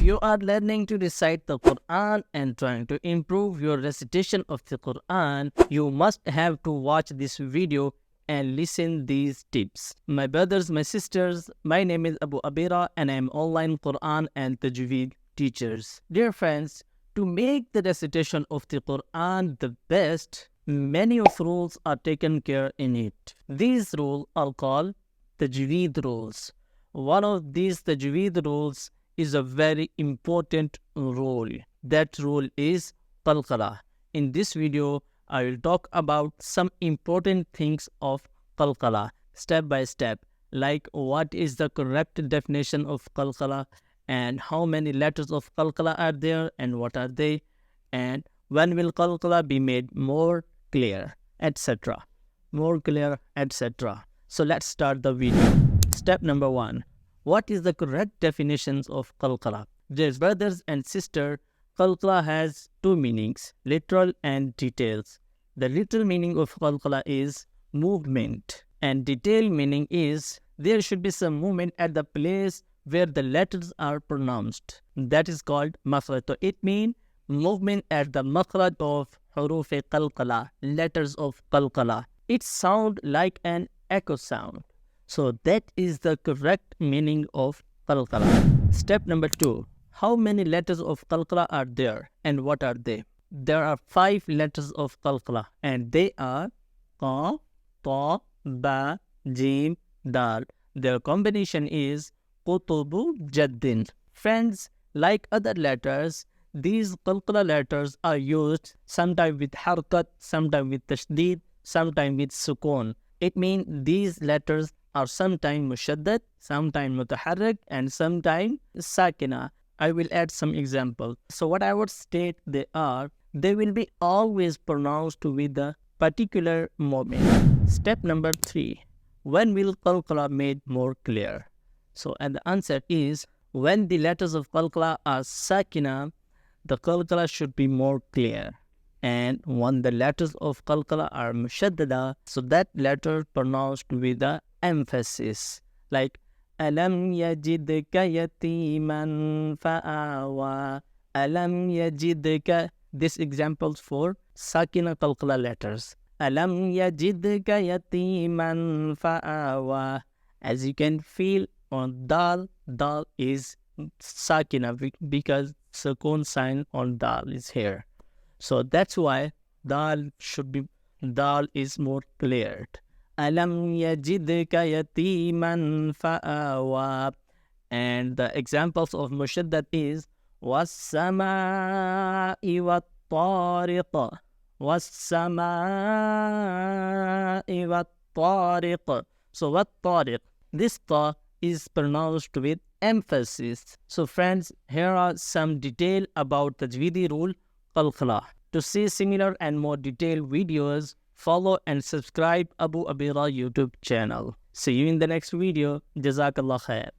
you are learning to recite the Quran and trying to improve your recitation of the Quran, you must have to watch this video and listen these tips. My brothers, my sisters, my name is Abeera and I am online Quran and Tajweed teachers. Dear friends, to make the recitation of the Quran the best, many of rules are taken care in it. These rules are called Tajweed Rules. One of these Tajweed rules is a very important rule. That rule is qalqala. In this video, I will talk about some important things of qalqala, step by step, like what is the correct definition of qalqala and how many letters of qalqala are there and what are they, and when will qalqala be made more clear, etc. More clear, etc. So let's start the video. Step number 1. What is the correct definitions of qalqala? Dear brothers and sisters, qalqala has two meanings, literal and details. The literal meaning of qalqala is movement, and detailed meaning is there should be some movement at the place where the letters are pronounced. That is called makhraj. So it means movement at the makhraj of huruf qalqala, letters of qalqala. It sounds like an echo sound. So that is the correct meaning of qalqala. Step number 2. How many letters of qalqala are there and what are they? There are 5 letters of qalqala and they are qa, ta, ba, jim, dal. Their combination is qutubu jaddin. Friends, like other letters, these qalqala letters are used sometimes with harkat, sometimes with tashdid, sometimes with sukun. It means these letters are sometimes mushaddad, sometimes mutaharrik, and sometimes sakina. I will add some examples. So what I would state they will be always pronounced with a particular moment. Step number 3. When will qalqala made more clear? So and the answer is when the letters of qalqala are sakina, the qalqala should be more clear. And when the letters of qalqala are mushaddada, so that letter pronounced with the emphasis, like alam yajidka yatiman fa'awa, alam yajidka. This examples for sakina qalqala letters. Alam yajidka yatiman fa'awa. As you can feel on dal, dal is sakina because sukun sign on dal is here. So that's why dal is more cleared. Alam yajidka yatiman fa'awa. And the examples of mushaddad is was-samaa'i wat-tariq. Was-samaa'i wat-tariq. So wat-tariq, this ta is pronounced with emphasis. So friends, here are some detail about Tajweedi rule qalqala. To see similar and more detailed videos, follow and subscribe Abu Abeera YouTube channel. See you in the next video. Jazakallah Khair.